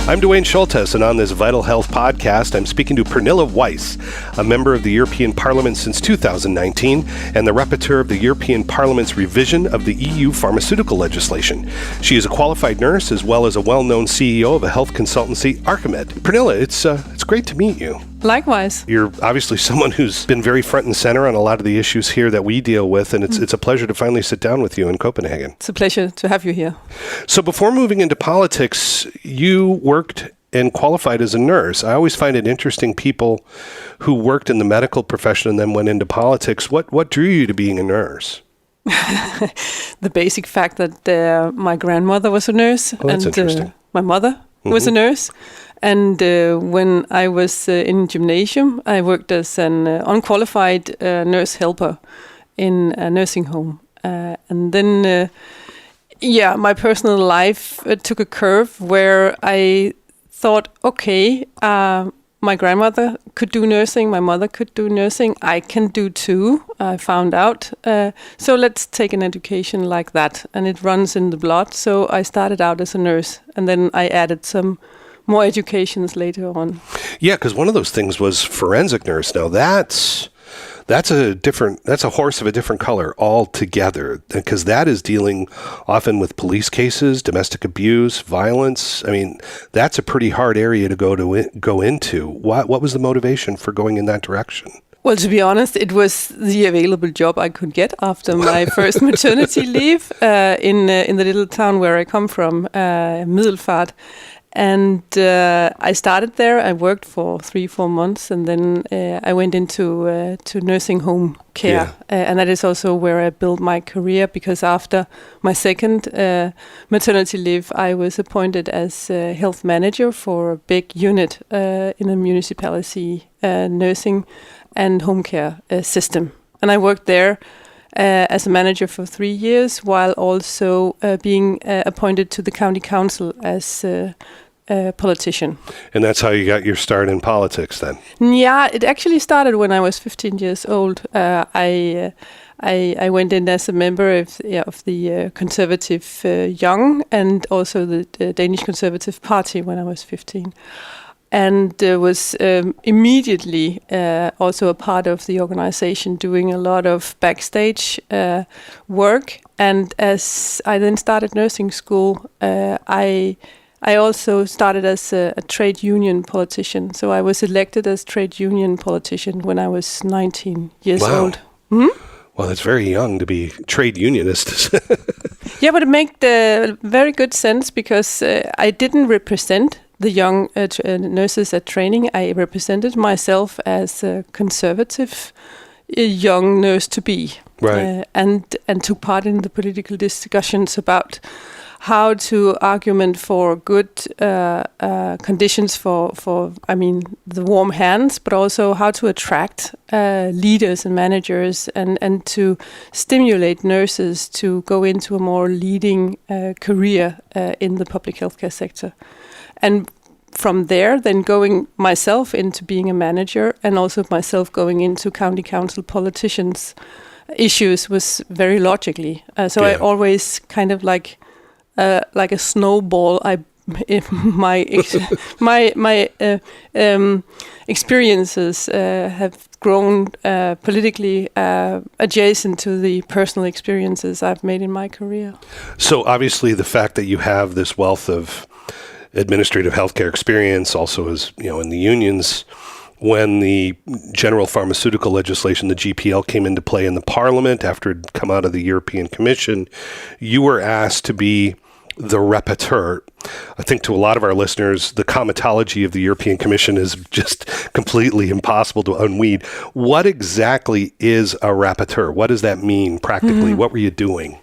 I'm Duane Schulthess, and on this Vital Health podcast, I'm speaking to Pernille Weiss, a member of the European Parliament since 2019 and the Rapporteur of the European Parliament's revision of the EU pharmaceutical legislation. She is a qualified nurse as well as a well-known CEO of a health consultancy, Archimed. Pernille, it's great to meet you. Likewise. You're obviously someone who's been very front and center on a lot of the issues here that we deal with, and it's a pleasure to finally sit down with you in Copenhagen. It's a pleasure to have you here. So before moving into politics, you worked and qualified as a nurse. I always find it interesting, people who worked in the medical profession and then went into politics. What drew you to being a nurse? The basic fact that my grandmother was a nurse, and my mother was a nurse. And when I was in gymnasium, I worked as an unqualified nurse helper in a nursing home. And then, my personal life took a curve where I thought, okay, my grandmother could do nursing, my mother could do nursing, I can do too, I found out. So let's take an education like that. And it runs in the blood. So I started out as a nurse, and then I added some more educations later on. Yeah, because one of those things was forensic nurse. Now that's a horse of a different color altogether, because that is dealing often with police cases, domestic abuse, violence. I mean, that's a pretty hard area to go into. What was the motivation for going in that direction? Well, to be honest, it was the available job I could get after my first maternity leave in the little town where I come from, Middelfart. And I started there. I worked for 3-4 months, and then I went into to nursing home care. And that is also where I built my career, because after my second maternity leave, I was appointed as a health manager for a big unit in a municipality nursing and home care system. And I worked there as a manager for 3 years, while also being appointed to the county council as a politician. And that's how you got your start in politics then? Yeah, it actually started when I was 15 years old. I went in as a member of the Conservative Young, and also the Danish Conservative Party when I was 15. And was immediately also a part of the organization, doing a lot of backstage work. And as I then started nursing school, I also started as a trade union politician. So I was elected as trade union politician when I was 19 years old. Mm-hmm. Well, it's very young to be trade unionist. Yeah, but it made very good sense, because I didn't represent the young nurses at training. I represented myself as a conservative young nurse to be, right? And took part in the political discussions about how to argument for good conditions for the warm hands, but also how to attract leaders and managers, and to stimulate nurses to go into a more leading career in the public healthcare sector. And from there, then going myself into being a manager, and also myself going into county council politicians' issues was very logically. I always kind of like a snowball. My experiences have grown politically adjacent to the personal experiences I've made in my career. So obviously, the fact that you have this wealth of administrative healthcare experience, also as in the unions, when the general pharmaceutical legislation, the GPL, came into play in the Parliament after it had come out of the European Commission, you were asked to be the rapporteur. I think to a lot of our listeners, the comitology of the European Commission is just completely impossible to unweed. What exactly is a rapporteur? What does that mean practically? What were you doing?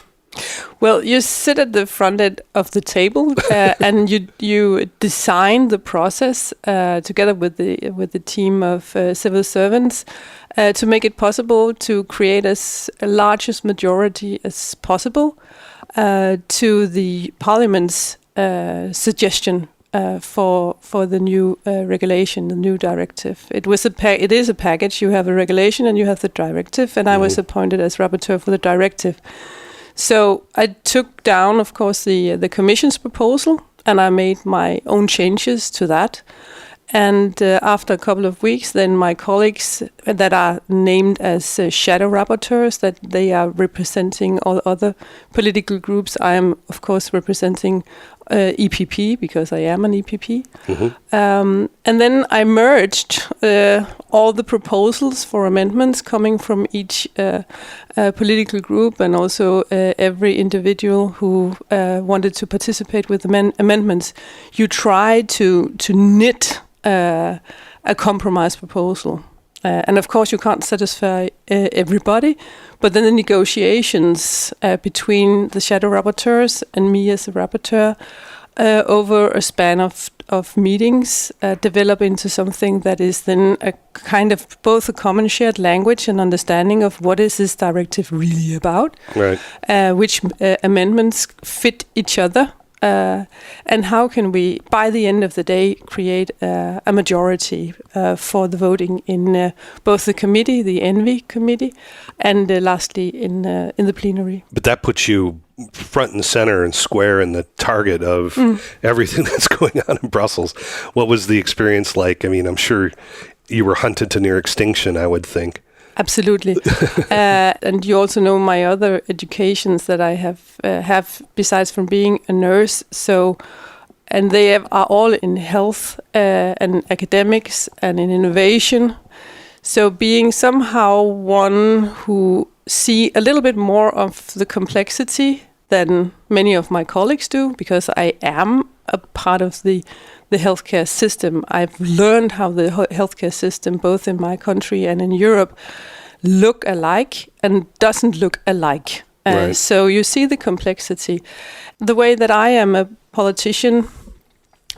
Well, you sit at the front end of the table and you design the process together with the team of civil servants to make it possible to create as largest majority as possible to the Parliament's suggestion for the new regulation, the new directive. It is a package. You have a regulation and you have the directive, and I was appointed as rapporteur for the directive. So I took down, of course, the Commission's proposal and I made my own changes to that. And after a couple of weeks, then my colleagues that are named as shadow rapporteurs, that they are representing all other political groups. I am, of course, representing EPP because I am an EPP. And then I merged all the proposals for amendments coming from each political group, and also every individual who wanted to participate with amendments. You try to knit a compromise proposal. And of course, you can't satisfy everybody, but then the negotiations between the shadow rapporteurs and me as a rapporteur over a span of meetings develop into something that is then a kind of both a common shared language and understanding of what is this directive really about, right? Which amendments fit each other. And how can we, by the end of the day, create a majority for the voting in both the committee, the ENVI committee, and lastly in the plenary. But that puts you front and center and square in the target of everything that's going on in Brussels. What was the experience like? I mean, I'm sure you were hunted to near extinction, I would think. Absolutely. And you also know my other educations that I have besides from being a nurse. So, and they are all in health and academics and in innovation. So being somehow one who see a little bit more of the complexity than many of my colleagues do, because I am a part of the healthcare system. I've learned how the healthcare system, both in my country and in Europe, look alike and doesn't look alike. Right. So you see the complexity. The way that I am a politician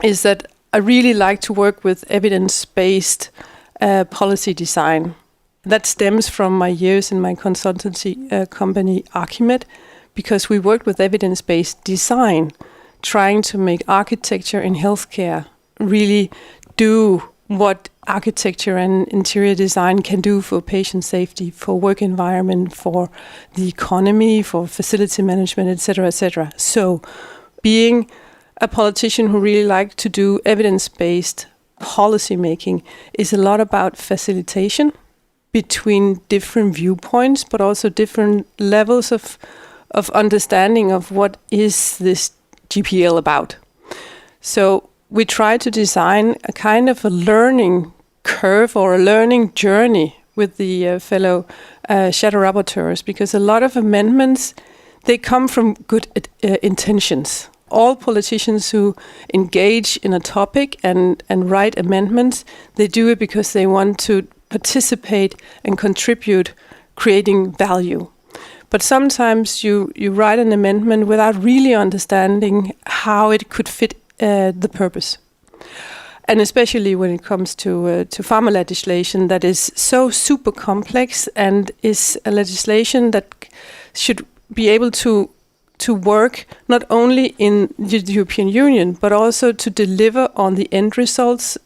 is that I really like to work with evidence-based policy design. That stems from my years in my consultancy company, Archimed, because we worked with evidence-based design, trying to make architecture in healthcare really do what architecture and interior design can do for patient safety, for work environment, for the economy, for facility management, etc., etc. So being a politician who really likes to do evidence-based policy making is a lot about facilitation between different viewpoints, but also different levels of understanding of what is this GPL about. So we try to design a kind of a learning curve or a learning journey with the fellow shadow rapporteurs, because a lot of amendments, they come from good intentions. All politicians who engage in a topic and write amendments, they do it because they want to participate and contribute, creating value. But sometimes you write an amendment without really understanding how it could fit the purpose. And especially when it comes to pharma legislation that is so super complex and is a legislation that should be able to work not only in the European Union, but also to deliver on the end results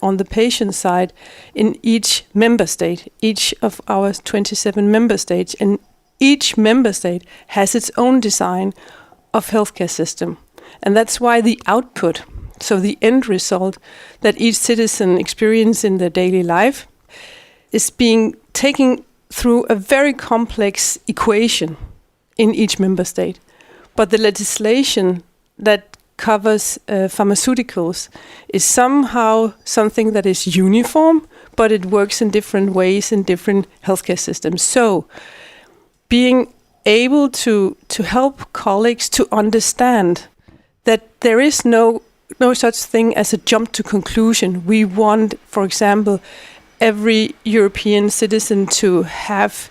on the patient side in each member state, each of our 27 member states. And each member state has its own design of healthcare system. And that's why the output, so the end result that each citizen experiences in their daily life, is being taken through a very complex equation in each member state. But the legislation that covers pharmaceuticals is somehow something that is uniform, but it works in different ways in different healthcare systems. So being able to help colleagues to understand that there is no such thing as a jump to conclusion. We want, for example, every European citizen to have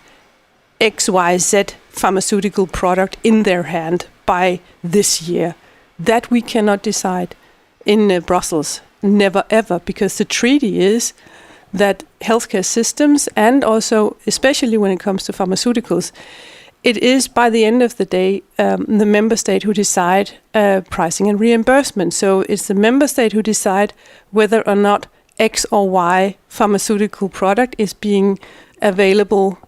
XYZ pharmaceutical product in their hand by this year. That we cannot decide in Brussels, never ever, because the treaty is that healthcare systems, and also especially when it comes to pharmaceuticals, it is by the end of the day the member state who decide pricing and reimbursement. So it's the member state who decide whether or not X or Y pharmaceutical product is being available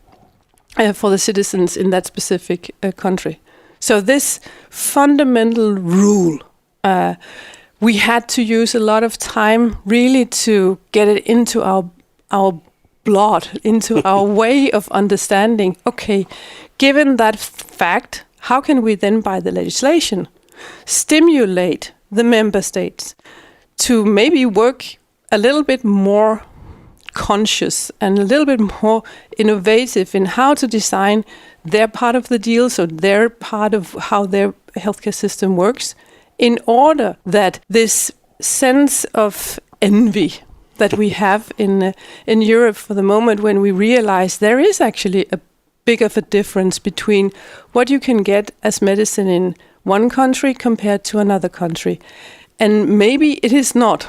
for the citizens in that specific country. So this fundamental rule we had to use a lot of time really to get it into our blood, into our way of understanding, okay, given that fact, how can we then, by the legislation, stimulate the member states to maybe work a little bit more conscious and a little bit more innovative in how to design their part of the deal, so their part of how their healthcare system works, in order that this sense of envy that we have in Europe for the moment, when we realize there is actually a big of a difference between what you can get as medicine in one country compared to another country. And maybe it is not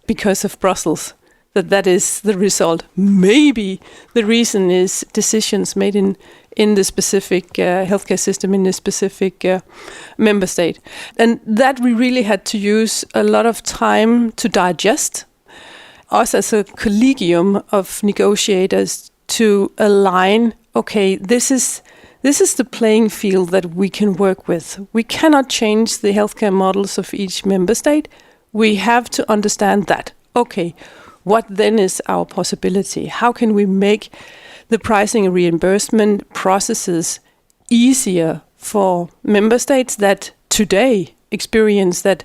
because of Brussels that is the result. Maybe the reason is decisions made in the specific healthcare system in the specific member state. And that we really had to use a lot of time to digest, us as a collegium of negotiators, to align, okay, this is the playing field that we can work with. We cannot change the healthcare models of each member state. We have to understand that. Okay, what then is our possibility? How can we make the pricing and reimbursement processes easier for member states that today experience that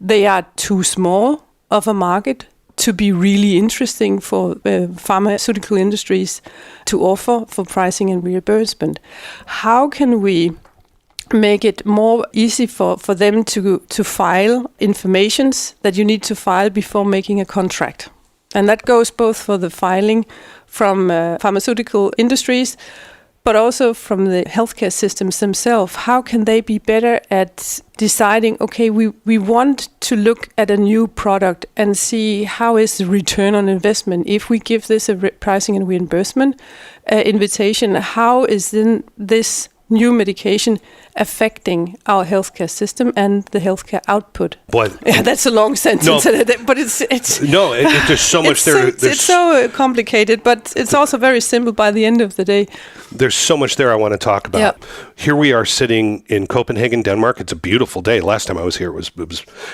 they are too small of a market to be really interesting for pharmaceutical industries to offer for pricing and reimbursement? How can we make it more easy for them to file informations that you need to file before making a contract? And that goes both for the filing from pharmaceutical industries, but also from the healthcare systems themselves. How can they be better at deciding, okay, we want to look at a new product and see how is the return on investment. If we give this a pricing and reimbursement invitation, how is then this new medication affecting our healthcare system and the healthcare output? Boy, yeah, that's a long sentence, but it's no. There's so much there. It's so complicated, but it's also very simple by the end of the day. There's so much there I want to talk about. Yeah. Here we are sitting in Copenhagen, Denmark. It's a beautiful day. Last time I was here, it was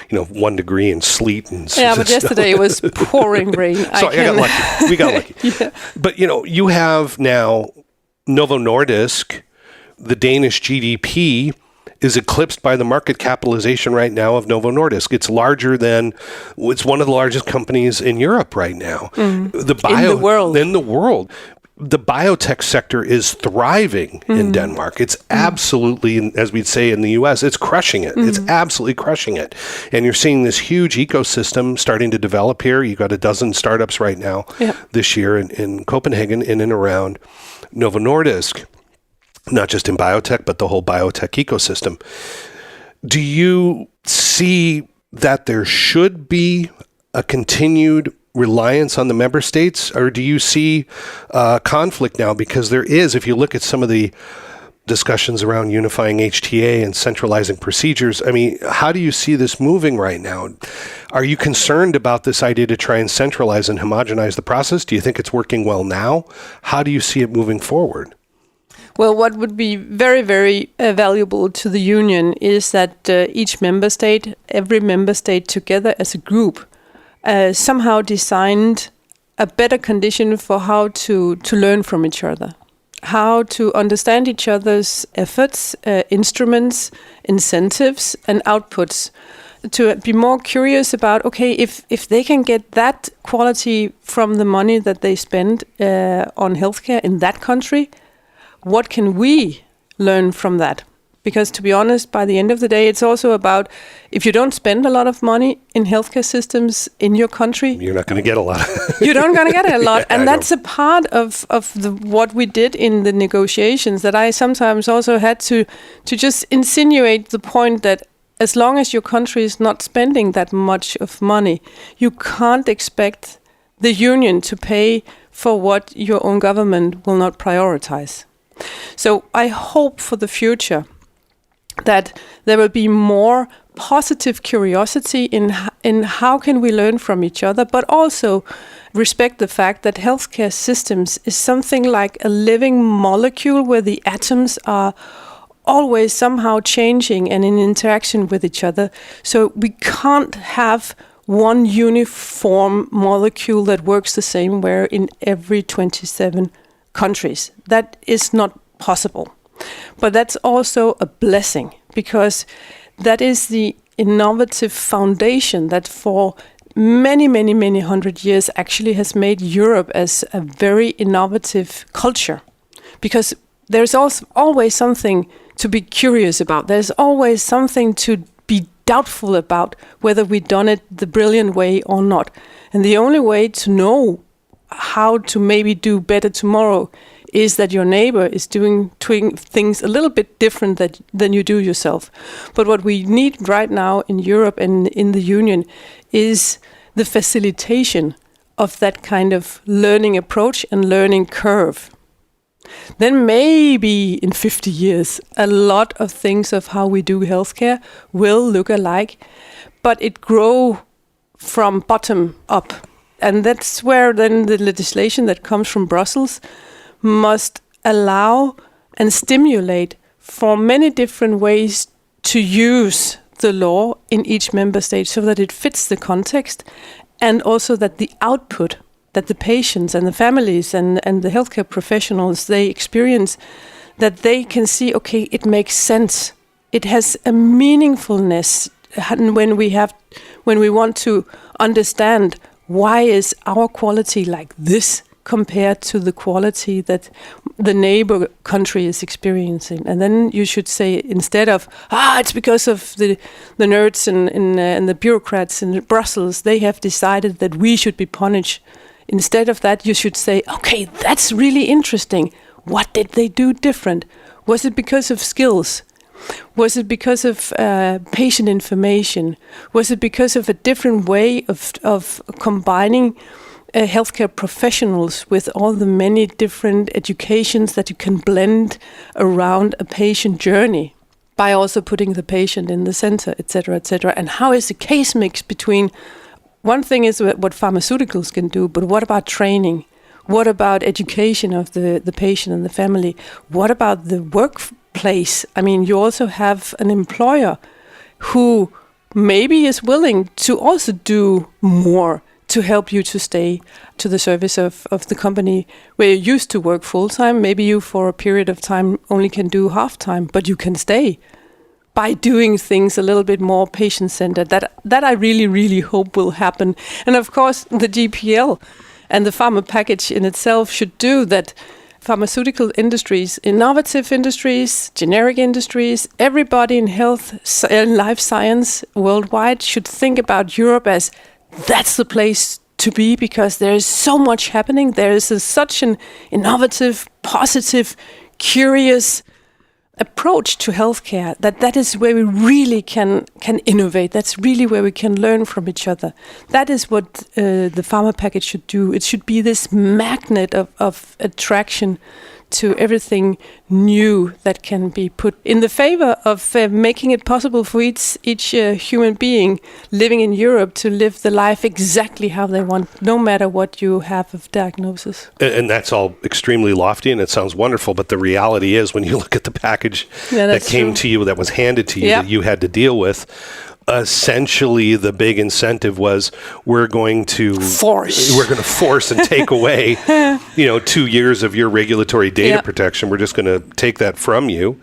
1 degree and sleet and but yesterday it was pouring rain. So I got lucky. We got lucky. Yeah. But you have now Novo Nordisk. The Danish GDP is eclipsed by the market capitalization right now of Novo Nordisk. It's it's one of the largest companies in Europe right now. In the world. In the world. The biotech sector is thriving in Denmark. It's absolutely, as we'd say in the US, it's crushing it. It's absolutely crushing it. And you're seeing this huge ecosystem starting to develop here. You got a dozen startups right now this year in Copenhagen, in and around Novo Nordisk. Not just in biotech, but the whole biotech ecosystem. Do you see that there should be a continued reliance on the member states, or do you see conflict now? Because there is, if you look at some of the discussions around unifying HTA and centralizing procedures, I mean, how do you see this moving right now? Are you concerned about this idea to try and centralize and homogenize the process? Do you think it's working well now? How do you see it moving forward? Well, what would be very, very valuable to the Union is that each member state, every member state together as a group, somehow designed a better condition for how to learn from each other, how to understand each other's efforts, instruments, incentives, and outputs, to be more curious about, okay, if they can get that quality from the money that they spend on healthcare in that country, what can we learn from that? Because to be honest, by the end of the day, it's also about, if you don't spend a lot of money in healthcare systems in your country, you're not going to get a lot. You're not going to get a lot. And that's a part of what we did in the negotiations, that I sometimes also had to just insinuate the point that as long as your country is not spending that much of money, you can't expect the Union to pay for what your own government will not prioritize. So I hope for the future that there will be more positive curiosity in how can we learn from each other, but also respect the fact that healthcare systems is something like a living molecule where the atoms are always somehow changing and in interaction with each other. So we can't have one uniform molecule that works the same way in every 27 countries. That is not possible. But that's also a blessing, because that is the innovative foundation that for many, many, many hundred years actually has made Europe as a very innovative culture. Because there's also always something to be curious about. There's always something to be doubtful about whether we've done it the brilliant way or not. And the only way to know how to maybe do better tomorrow is that your neighbor is doing things a little bit different than you do yourself. But what we need right now in Europe and in the Union is the facilitation of that kind of learning approach and learning curve. Then maybe in 50 years, a lot of things of how we do healthcare will look alike, but it grow from bottom up. And that's where then the legislation that comes from Brussels must allow and stimulate for many different ways to use the law in each member state so that it fits the context, and also that the output that the patients and the families and the healthcare professionals, they experience, that they can see, okay, it makes sense. It has a meaningfulness when we want to understand why is our quality like this compared to the quality that the neighbor country is experiencing. And then you should say, instead of, it's because of the nerds and the bureaucrats in Brussels, they have decided that we should be punished. Instead of that, you should say, okay, that's really interesting. What did they do different? Was it because of skills? Was it because of patient information? Was it because of a different way of combining healthcare professionals with all the many different educations that you can blend around a patient journey by also putting the patient in the center, etc., etc.? And how is the case mix between, one thing is what pharmaceuticals can do, but what about training? What about education of the patient and the family? What about the workplace? I mean, you also have an employer who maybe is willing to also do more to help you to stay to the service of the company where you used to work full-time. Maybe you for a period of time only can do half-time, but you can stay by doing things a little bit more patient-centered. That I really, really hope will happen. And of course, the GPL and the pharma package in itself should do that. Pharmaceutical industries, innovative industries, generic industries, everybody in health and life science worldwide should think about Europe as that's the place to be, because there is so much happening. There is such an innovative, positive, curious approach to healthcare that is where we really can innovate. That's really where we can learn from each other. That is what the pharma package should do. It should be this magnet of attraction to everything new that can be put in the favor of making it possible for each human being living in Europe to live the life exactly how they want, no matter what you have of diagnosis. And that's all extremely lofty, and it sounds wonderful, but the reality is, when you look at the package that came to you, that was handed to you, that you had to deal with, essentially the big incentive was we're going to force and take away 2 years of your regulatory data protection. We're just going to take that from you,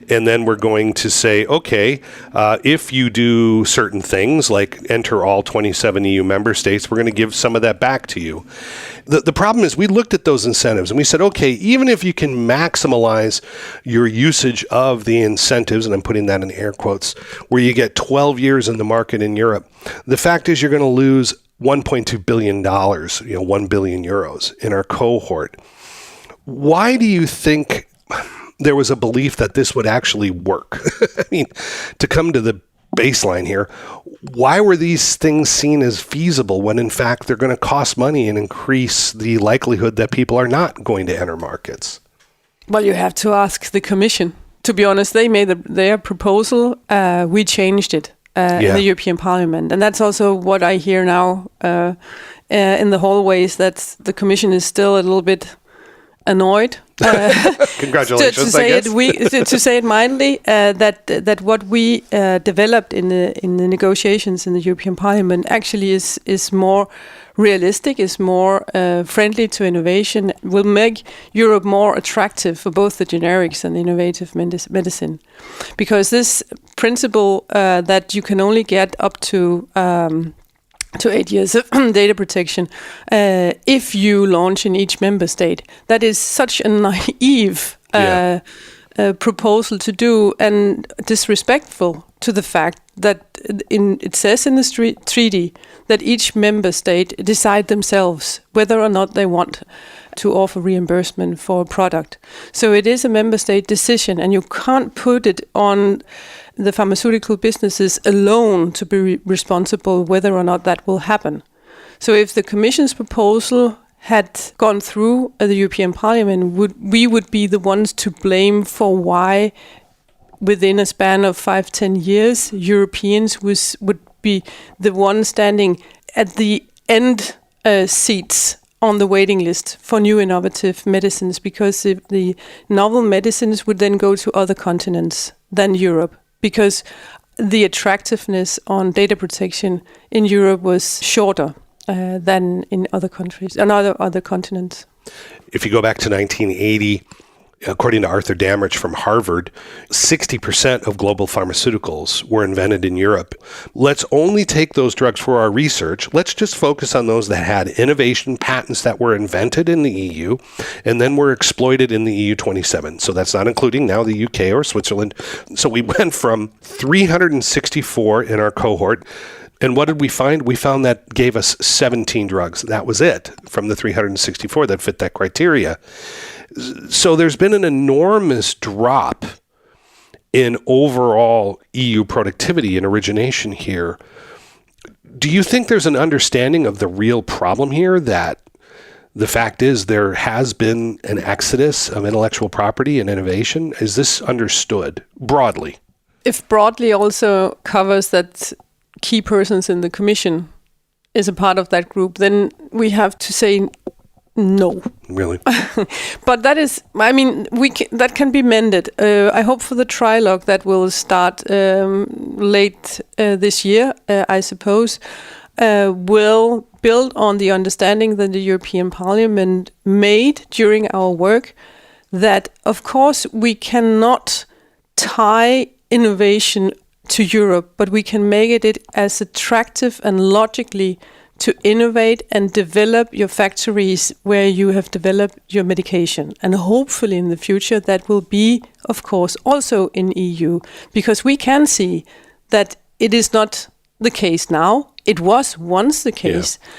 and then we're going to say, okay, if you do certain things like enter all 27 EU member states, we're going to give some of that back to you. The problem is, we looked at those incentives and we said, okay, even if you can maximize your usage of the incentives, and I'm putting that in air quotes, where you get 12 years in the market in Europe, the fact is you're going to lose $1.2 billion, 1 billion euros in our cohort. Why do you think there was a belief that this would actually work? I mean, to come to the baseline here, why were these things seen as feasible when in fact they're going to cost money and increase the likelihood that people are not going to enter markets? Well, you have to ask the Commission. To be honest, they made their proposal. We changed it in the European Parliament. And that's also what I hear now in the hallways, that the Commission is still a little bit annoyed. Congratulations, to say it mildly, that what we developed in the negotiations in the European Parliament actually is more realistic, is more friendly to innovation, will make Europe more attractive for both the generics and innovative medicine, because this principle that you can only get up to 8 years of data protection if you launch in each member state. That is such a naive proposal to do, and disrespectful to the fact that it says in the treaty that each member state decide themselves whether or not they want to offer reimbursement for a product. So it is a member state decision, and you can't put it on the pharmaceutical businesses alone to be responsible whether or not that will happen. So if the Commission's proposal had gone through the European Parliament, we would be the ones to blame for why within a span of 5-10 years, Europeans would be the one standing at the end seats on the waiting list for new innovative medicines, because if the novel medicines would then go to other continents than Europe, because the attractiveness on data protection in Europe was shorter than in other countries and other continents. If you go back to 1980, according to Arthur Damrich from Harvard, 60% of global pharmaceuticals were invented in Europe. Let's only take those drugs for our research. Let's just focus on those that had innovation patents that were invented in the EU and then were exploited in the EU 27. So that's not including now the UK or Switzerland. So we went from 364 in our cohort. And what did we find? We found that gave us 17 drugs. That was it from the 364 that fit that criteria. So there's been an enormous drop in overall EU productivity and origination here. Do you think there's an understanding of the real problem here, that the fact is there has been an exodus of intellectual property and innovation? Is this understood broadly? If broadly also covers that key persons in the Commission is a part of that group, then we have to say no. Really? But that is, that can be mended. I hope for the trilogue that will start late this year, I suppose, will build on the understanding that the European Parliament made during our work, that of course we cannot tie innovation to Europe, but we can make it as attractive and logically to innovate and develop your factories where you have developed your medication. And hopefully in the future that will be, of course, also in EU, because we can see that it is not the case now. It was once the case. Yeah.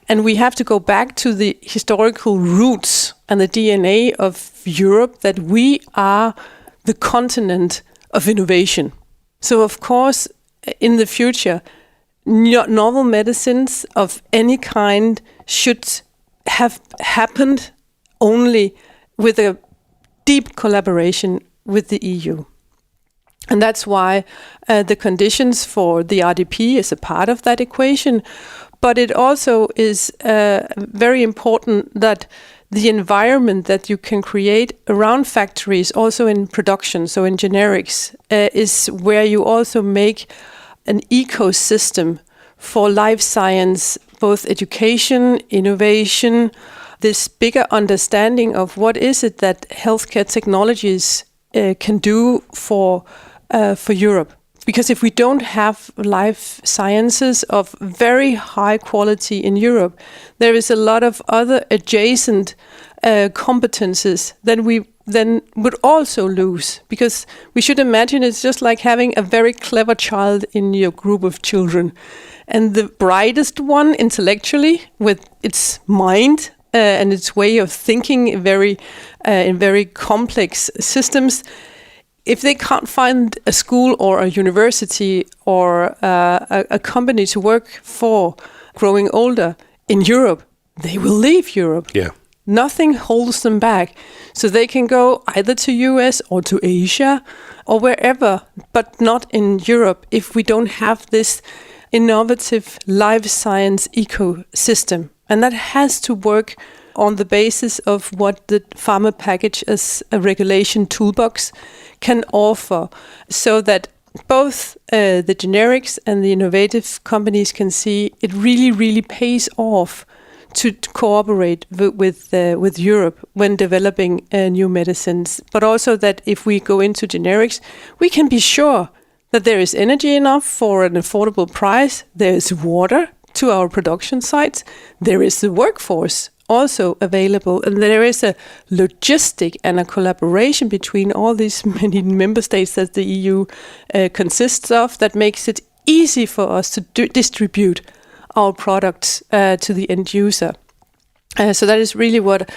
And we have to go back to the historical roots and the DNA of Europe, that we are the continent of innovation. So of course, in the future, novel medicines of any kind should have happened only with a deep collaboration with the EU. And that's why the conditions for the RDP is a part of that equation. But it also is very important that the environment that you can create around factories, also in production, so in generics, is where you also make an ecosystem for life science, both education, innovation, this bigger understanding of what is it that healthcare technologies can do for Europe. Because if we don't have life sciences of very high quality in Europe, there is a lot of other adjacent competences that we then would also lose. Because we should imagine it's just like having a very clever child in your group of children. And the brightest one intellectually, with its mind and its way of thinking in very complex systems, if they can't find a school or a university or a company to work for growing older in Europe, they will leave Europe. Yeah. Nothing holds them back. So they can go either to US or to Asia or wherever, but not in Europe if we don't have this innovative life science ecosystem. And that has to work on the basis of what the pharma package as a regulation toolbox can offer, so that both the generics and the innovative companies can see it really, really pays off to cooperate with Europe when developing new medicines. But also that if we go into generics, we can be sure that there is energy enough for an affordable price, there is water to our production sites, there is the workforce also available, and there is a logistic and a collaboration between all these many member states that the EU consists of that makes it easy for us to distribute our products to the end user. So that is really what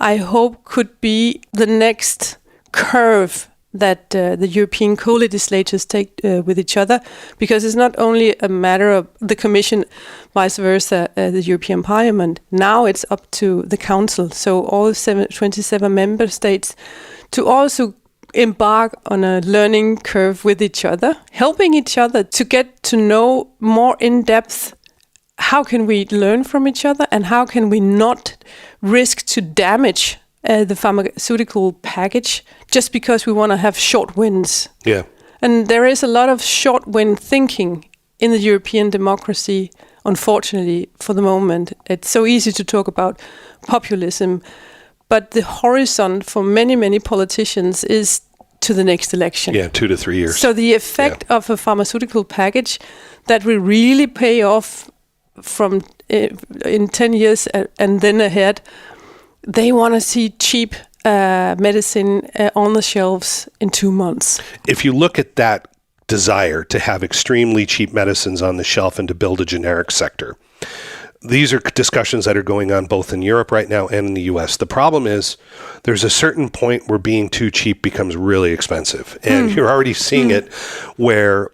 I hope could be the next curve that the European co-legislators take with each other, because it's not only a matter of the Commission, vice versa, the European Parliament. Now it's up to the Council, so all 27 member states, to also embark on a learning curve with each other, helping each other to get to know more in depth how can we learn from each other and how can we not risk to damage the pharmaceutical package just because we want to have short wins. Yeah. And there is a lot of short win thinking in the European democracy, unfortunately, for the moment. It's so easy to talk about populism, but the horizon for many, many politicians is to the next election. Yeah, 2 to 3 years. So the effect of a pharmaceutical package that will really pay off from in 10 years and then ahead, they want to see cheap medicine on the shelves in 2 months. If you look at that desire to have extremely cheap medicines on the shelf and to build a generic sector, these are discussions that are going on both in Europe right now and in the US. The problem is there's a certain point where being too cheap becomes really expensive. And you're already seeing it where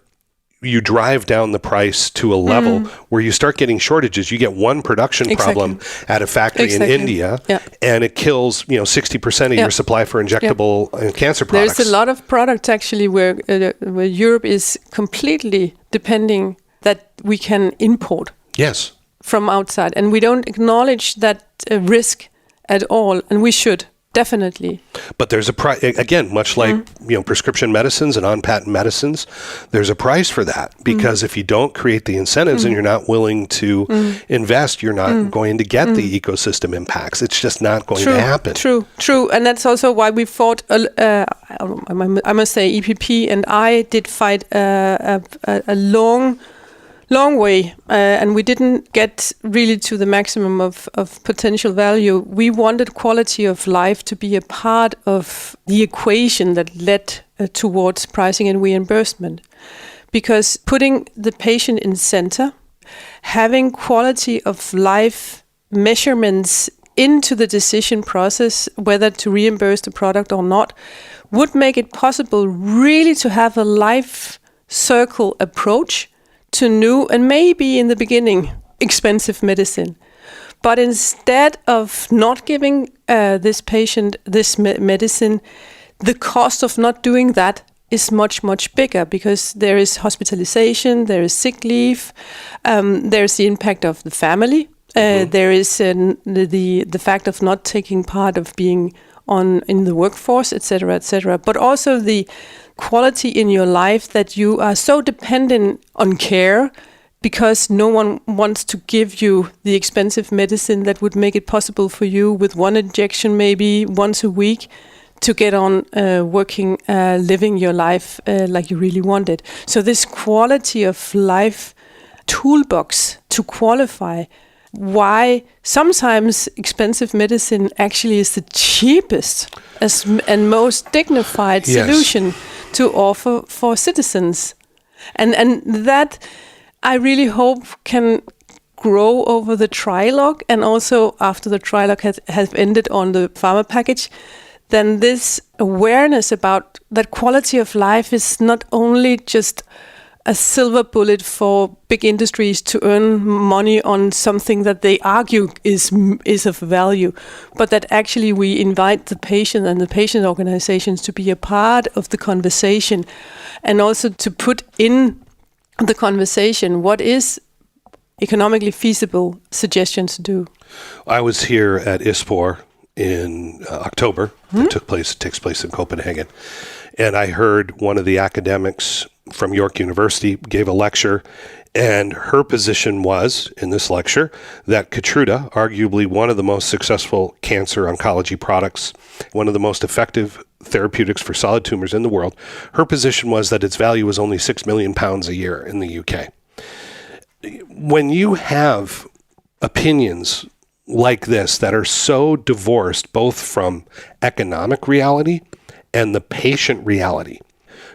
you drive down the price to a level where you start getting shortages. You get one production problem at a factory in India, and it kills 60% of your supply for injectable cancer products. There's a lot of products actually where Europe is completely depending that we can import from outside, and we don't acknowledge that risk at all, and we should. Definitely. But there's a price, again, much like prescription medicines and on-patent medicines, there's a price for that, because if you don't create the incentives and you're not willing to invest, you're not going to get the ecosystem impacts. It's just not going to happen. True. And that's also why we fought, I must say, EPP and I did fight a long way, and we didn't get really to the maximum of potential value. We wanted quality of life to be a part of the equation that led towards pricing and reimbursement. Because putting the patient in center, having quality of life measurements into the decision process, whether to reimburse the product or not, would make it possible really to have a life circle approach to new and maybe in the beginning expensive medicine. But instead of not giving this patient this medicine, the cost of not doing that is much, much bigger, because there is hospitalization, there is sick leave, there's the impact of the family, there is the fact of not taking part of being in the workforce, etc., but also the quality in your life that you are so dependent on care because no one wants to give you the expensive medicine that would make it possible for you with one injection maybe once a week to get on working, living your life like you really want it. So this quality of life toolbox to qualify why sometimes expensive medicine actually is the cheapest and most dignified solution to offer for citizens. And that I really hope can grow over the trilogue, and also after the trilogue has ended on the pharma package, then this awareness about that quality of life is not only just a silver bullet for big industries to earn money on something that they argue is of value, but that actually we invite the patient and the patient organizations to be a part of the conversation, and also to put in the conversation what is economically feasible suggestions to do. I was here at ISPOR in October. It takes place in Copenhagen. And I heard one of the academics from York University gave a lecture, and her position was, in this lecture, that Keytruda, arguably one of the most successful cancer oncology products, one of the most effective therapeutics for solid tumors in the world, her position was that its value was only £6 million a year in the UK. When you have opinions like this that are so divorced both from economic reality and the patient reality,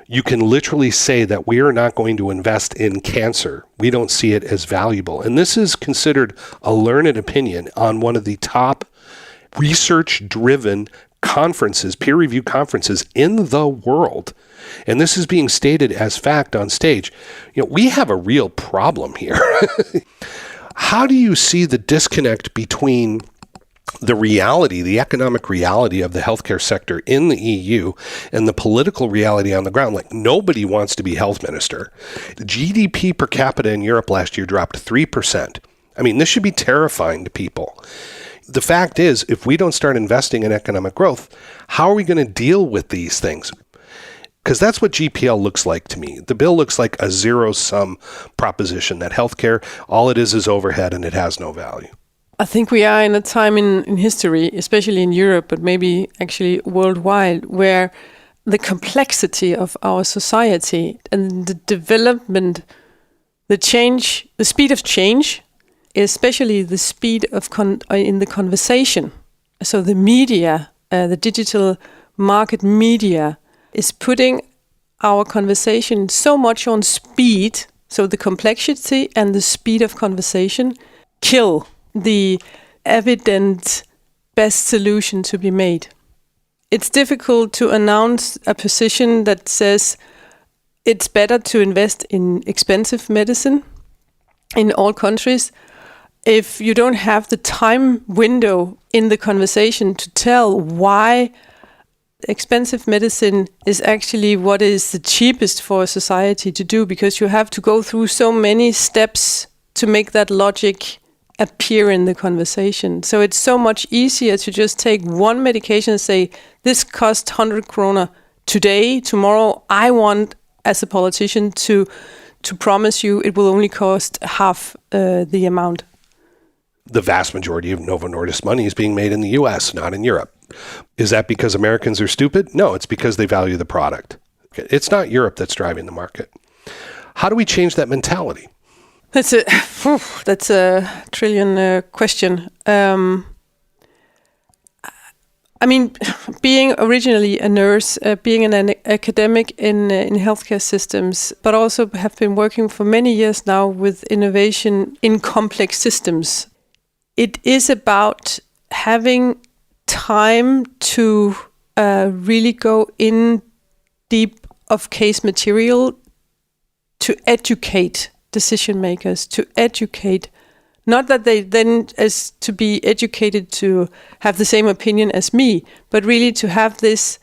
you can literally say that we are not going to invest in cancer. We don't see it as valuable. And this is considered a learned opinion on one of the top research-driven conferences, peer-reviewed conferences in the world. And this is being stated as fact on stage. We have a real problem here. How do you see the disconnect between the reality, the economic reality of the healthcare sector in the EU and the political reality on the ground? Like, nobody wants to be health minister. The GDP per capita in Europe last year dropped 3%. I mean, this should be terrifying to people. The fact is, if we don't start investing in economic growth, how are we going to deal with these things? Because that's what GPL looks like to me. The bill looks like a zero-sum proposition, that healthcare, all it is overhead and it has no value. I think we are in a time in history, especially in Europe, but maybe actually worldwide, where the complexity of our society and the development, the change, the speed of change, especially the speed of in the conversation. So the media, the digital market media, is putting our conversation so much on speed. So the complexity and the speed of conversation kill the evident best solution to be made. It's difficult to announce a position that says it's better to invest in expensive medicine in all countries if you don't have the time window in the conversation to tell why expensive medicine is actually what is the cheapest for a society to do, because you have to go through so many steps to make that logic appear in the conversation. So it's so much easier to just take one medication and say, this costs 100 kroner today, tomorrow I want, as a politician, to promise you it will only cost half the amount. The vast majority of Novo Nordisk money is being made in the US, not in Europe. Is that because Americans are stupid? No, it's because they value the product. It's not Europe that's driving the market. How do we change that mentality? That's a trillion question. I mean, being originally a nurse, being an academic in healthcare systems, but also have been working for many years now with innovation in complex systems. It is about having time to really go in deep of case material to educate decision makers, to educate, not that they then as to be educated to have the same opinion as me, but really to have this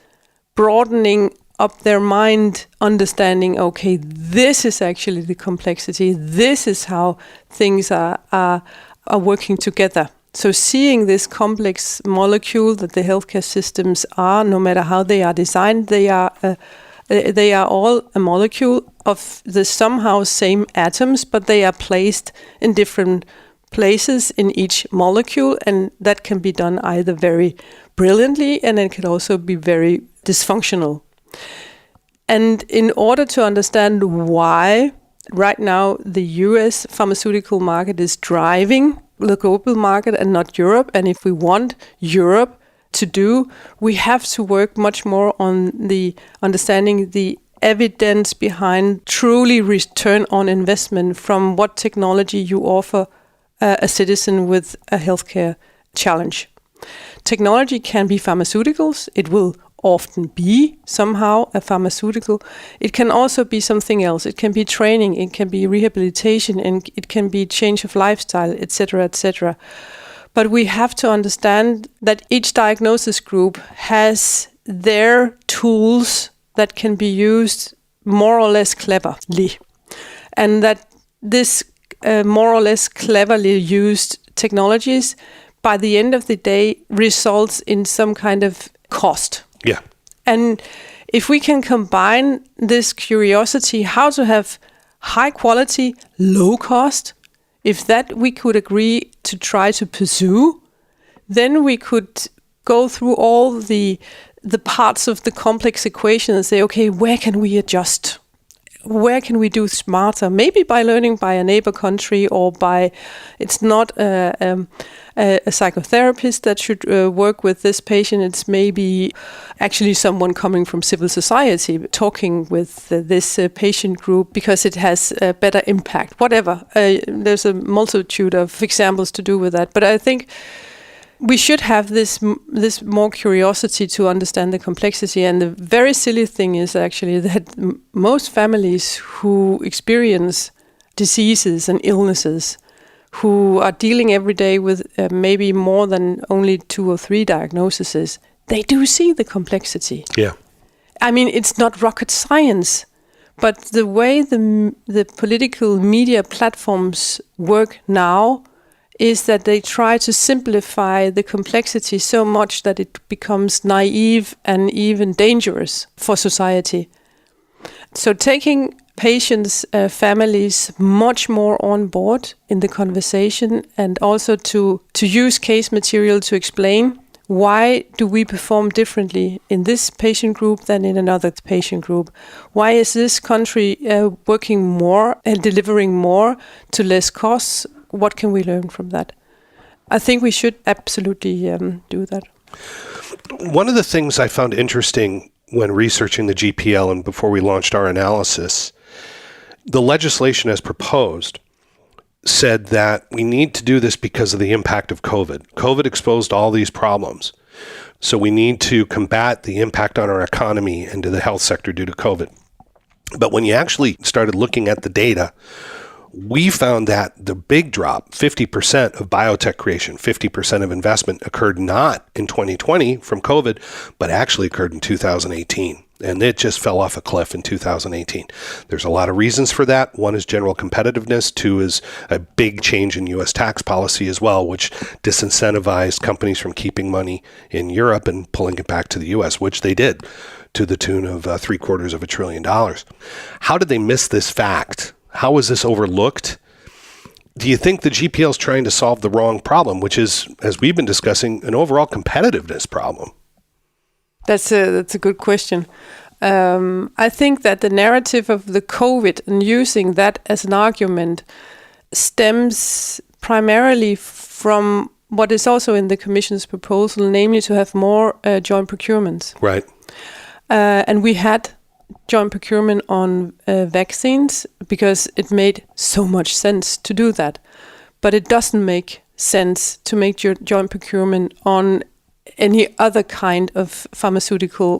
broadening up their mind, understanding, okay, this is actually the complexity, this is how things are working together. So seeing this complex molecule that the healthcare systems are, no matter how they are designed, they are all a molecule of the somehow same atoms, but they are placed in different places in each molecule, and that can be done either very brilliantly and it can also be very dysfunctional. And in order to understand why right now the US pharmaceutical market is driving the global market and not Europe, and if we want Europe to do, we have to work much more on the understanding the evidence behind truly return on investment from what technology you offer a citizen with a healthcare challenge. Technology can be pharmaceuticals. It will often be somehow a pharmaceutical. It can also be something else. It can be training, it can be rehabilitation, and it can be change of lifestyle, etc., etc. But we have to understand that each diagnosis group has their tools that can be used more or less cleverly. And that this more or less cleverly used technologies, by the end of the day, results in some kind of cost. Yeah. And if we can combine this curiosity, how to have high quality, low cost, if that we could agree to try to pursue, then we could go through all the parts of the complex equation and say, okay, where can we adjust? Where can we do smarter? Maybe by learning by a neighbor country, or by, it's not a psychotherapist that should work with this patient. It's maybe actually someone coming from civil society talking with this patient group, because it has a better impact. Whatever. There's a multitude of examples to do with that. But I think we should have this more curiosity to understand the complexity. And the very silly thing is actually that most families who experience diseases and illnesses, who are dealing every day with maybe more than only 2 or 3 diagnoses, they do see the complexity. Yeah. I mean, it's not rocket science, but the way the political media platforms work now is that they try to simplify the complexity so much that it becomes naive and even dangerous for society. So taking patients, families much more on board in the conversation, and also to use case material to explain why do we perform differently in this patient group than in another patient group? Why is this country working more and delivering more to less costs? What can we learn from that? I think we should absolutely do that. One of the things I found interesting when researching the GPL and before we launched our analysis, the legislation as proposed said that we need to do this because of the impact of COVID. COVID exposed all these problems. So we need to combat the impact on our economy and to the health sector due to COVID. But when you actually started looking at the data, we found that the big drop, 50% of biotech creation, 50% of investment, occurred not in 2020 from COVID, but actually occurred in 2018. And it just fell off a cliff in 2018. There's a lot of reasons for that. One is general competitiveness. 2 is a big change in U.S. tax policy as well, which disincentivized companies from keeping money in Europe and pulling it back to the U.S., which they did to the tune of $750 billion. How did they miss this fact? How was this overlooked? Do you think the GPL is trying to solve the wrong problem, which is, as we've been discussing, an overall competitiveness problem? That's a good question. I think that the narrative of the COVID and using that as an argument stems primarily from what is also in the Commission's proposal, namely to have more joint procurements. Right. And we had joint procurement on vaccines because it made so much sense to do that. But it doesn't make sense to make joint procurement on any other kind of pharmaceutical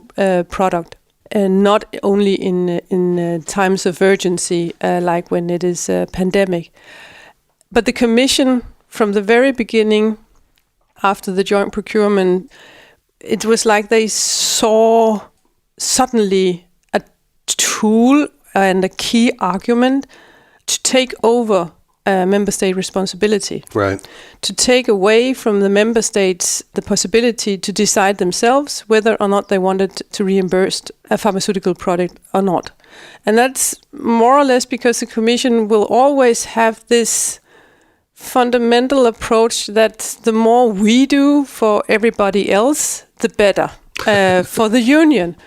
product, and not only in times of urgency, like when it is a pandemic. But the Commission, from the very beginning, after the joint procurement, it was like they saw suddenly a tool and a key argument to take over member state responsibility. Right. To take away from the member states the possibility to decide themselves whether or not they wanted to reimburse a pharmaceutical product or not. And that's more or less because the Commission will always have this fundamental approach that the more we do for everybody else, the better for the union.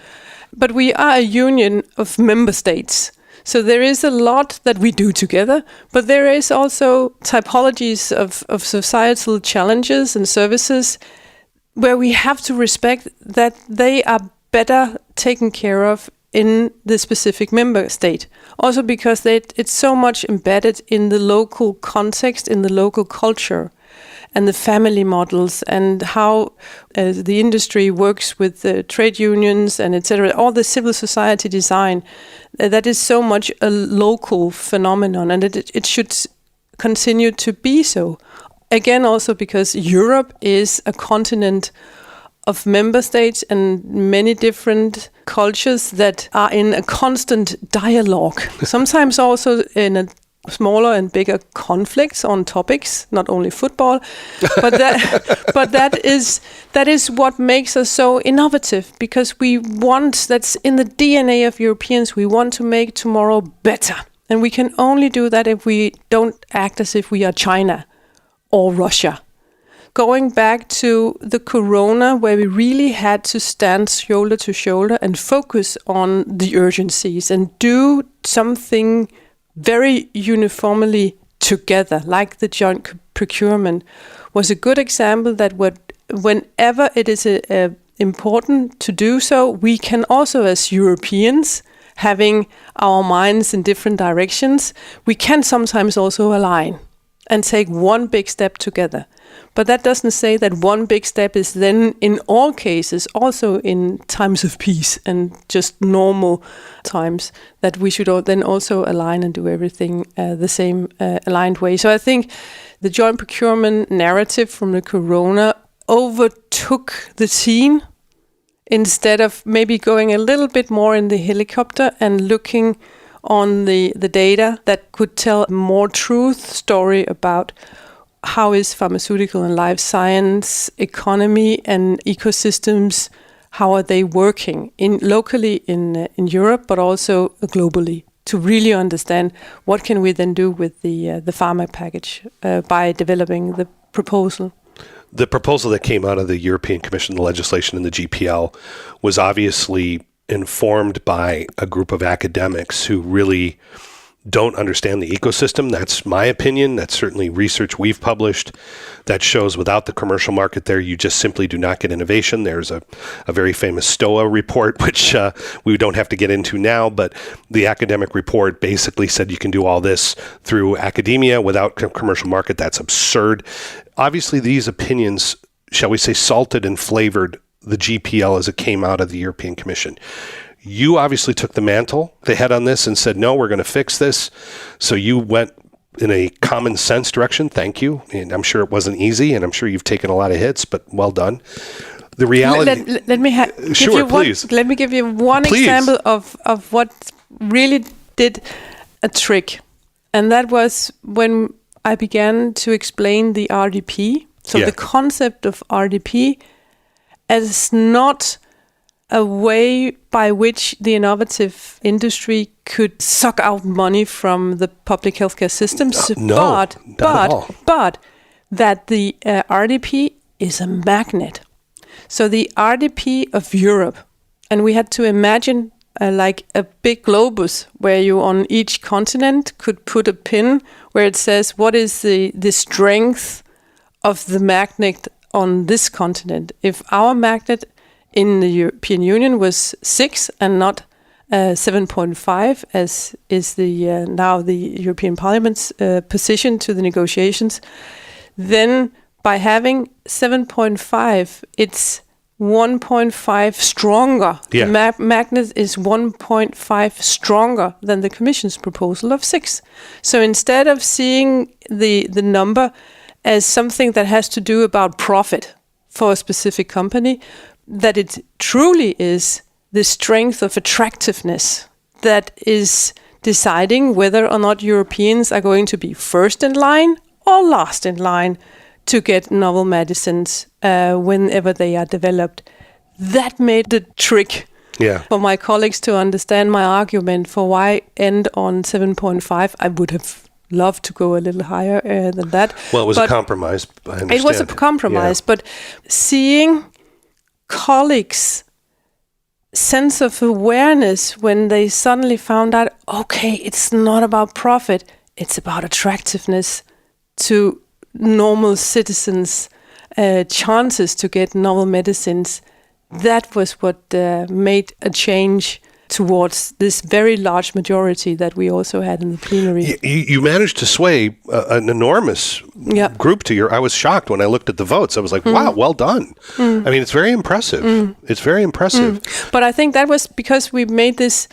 But we are a union of member states. So there is a lot that we do together, but there is also typologies of societal challenges and services where we have to respect that they are better taken care of in the specific member state. Also because it's so much embedded in the local context, in the local culture, and the family models, and how the industry works with the trade unions and etc. All the civil society design, that is so much a local phenomenon, and it should continue to be so. Again, also because Europe is a continent of member states and many different cultures that are in a constant dialogue, sometimes also in a smaller and bigger conflicts on topics, not only football, but that is what makes us so innovative, because that's in the DNA of Europeans. We want to make tomorrow better, and we can only do that if we don't act as if we are China or Russia. Going back to the corona, where we really had to stand shoulder to shoulder and focus on the urgencies and do something very uniformly together, like the joint procurement, was a good example that whenever it is important to do so, we can also, as Europeans, having our minds in different directions, we can sometimes also align and take one big step together. But that doesn't say that one big step is then in all cases, also in times of peace and just normal times, that we should then also align and do everything the same aligned way. So I think the joint procurement narrative from the corona overtook the scene, instead of maybe going a little bit more in the helicopter and looking on the data that could tell a more truth story about how is pharmaceutical and life science economy and ecosystems, how are they working locally in Europe, but also globally, to really understand what can we then do with the pharma package by developing the proposal. The proposal that came out of the European Commission, the legislation in the GPL, was obviously informed by a group of academics who really don't understand the ecosystem. That's my opinion. That's certainly research we've published that shows without the commercial market there, you just simply do not get innovation. There's a very famous STOA report, which we don't have to get into now, but the academic report basically said you can do all this through academia without commercial market. That's absurd. Obviously, these opinions, shall we say, salted and flavored the GPL as it came out of the European Commission. You obviously took the mantle, the head on this, and said, no, we're going to fix this. So you went in a common sense direction. Thank you. And I'm sure it wasn't easy, and I'm sure you've taken a lot of hits, but well done. The reality... Let me give you one example of what really did a trick. And that was when I began to explain the RDP. So the concept of RDP as not a way by which the innovative industry could suck out money from the public healthcare systems, but that the RDP is a magnet. So the RDP of Europe, and we had to imagine like a big globus where you on each continent could put a pin where it says what is the strength of the magnet on this continent. If our magnet in the European Union was 6 and not 7.5, as is the now the European Parliament's position to the negotiations, then by having 7.5, it's 1.5 stronger. Yeah. The magnet is 1.5 stronger than the Commission's proposal of 6. So instead of seeing the number as something that has to do about profit for a specific company, that it truly is the strength of attractiveness that is deciding whether or not Europeans are going to be first in line or last in line to get novel medicines whenever they are developed. That made the trick for my colleagues to understand my argument for why end on 7.5. I would have loved to go a little higher than that. Well, it was a compromise. I understand. It was a compromise, but seeing colleagues' sense of awareness when they suddenly found out, okay, it's not about profit, it's about attractiveness to normal citizens' chances to get novel medicines. That was what made a change towards this very large majority that we also had in the plenary. You managed to sway an enormous group to your... I was shocked when I looked at the votes. I was like, wow, well done. I mean, it's very impressive. It's very impressive. But I think that was because we made this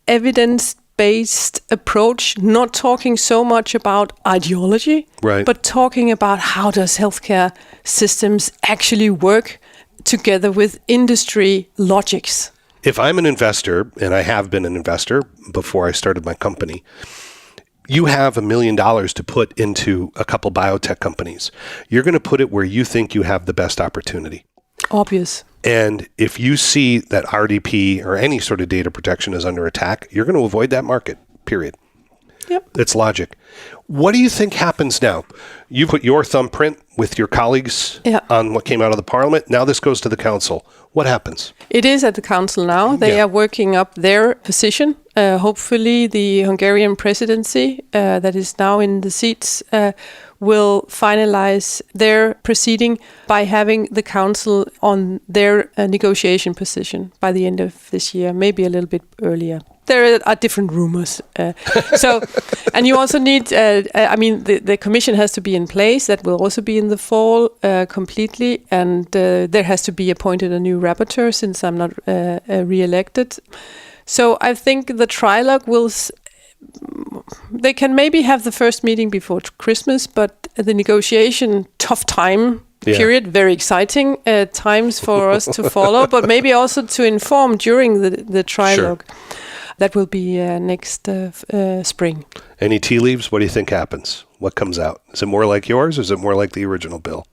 evidence-based approach, not talking so much about ideology, but talking about how does healthcare systems actually work together with industry logics. If I'm an investor, and I have been an investor before I started my company, You have $1 million to put into a couple biotech companies. You're going to put it where you think you have the best opportunity. Obvious. And if you see that RDP or any sort of data protection is under attack, you're going to avoid that market, period. Yep. It's logic. What do you think happens now? You put your thumbprint with your colleagues on what came out of the parliament. Now this goes to the council. What happens? It is at the council now. They are working up their position. Hopefully the Hungarian presidency that is now in the seats will finalize their proceeding by having the council on their negotiation position by the end of this year, maybe a little bit earlier. There are different rumors. And you also need, the commission has to be in place. That will also be in the fall completely. And there has to be appointed a new rapporteur since I'm not re-elected. So I think the trilogue will... They can maybe have the first meeting before Christmas, but the negotiation, tough time period, very exciting times for us to follow, but maybe also to inform during the trilogue. Sure. That will be next spring. Any tea leaves? What do you think happens? What comes out? Is it more like yours or is it more like the original bill?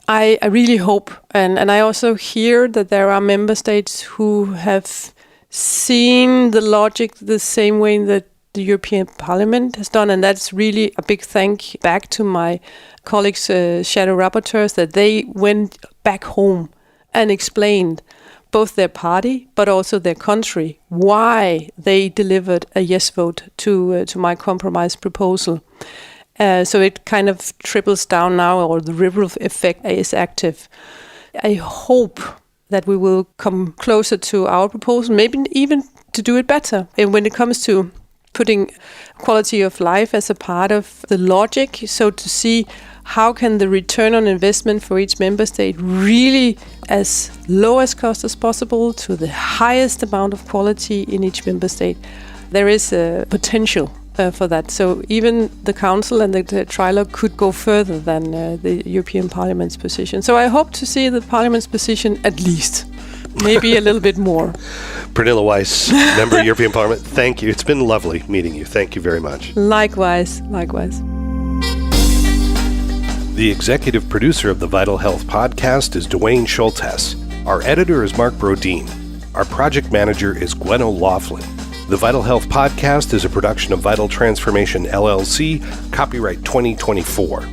I really hope, and I also hear that there are member states who have seen the logic the same way that the European Parliament has done, and that's really a big thank back to my colleagues, shadow rapporteurs, that they went back home and explained both their party but also their country why they delivered a yes vote to my compromise proposal. So it kind of trickles down now, or the ripple effect is active. I hope that we will come closer to our proposal, maybe even to do it better. And when it comes to putting quality of life as a part of the logic, so to see how can the return on investment for each member state really as low as cost as possible to the highest amount of quality in each member state. There is a potential for that. So even the Council and the trilogue could go further than the European Parliament's position. So I hope to see the Parliament's position at least. Maybe a little bit more. Pernille Weiss, member of European Parliament, thank you. It's been lovely meeting you. Thank you very much. Likewise, likewise. The executive producer of the Vital Health podcast is Duane Schulthess. Our editor is Mark Brodeen. Our project manager is Gwen O'Loughlin. The Vital Health podcast is a production of Vital Transformation LLC, copyright 2024.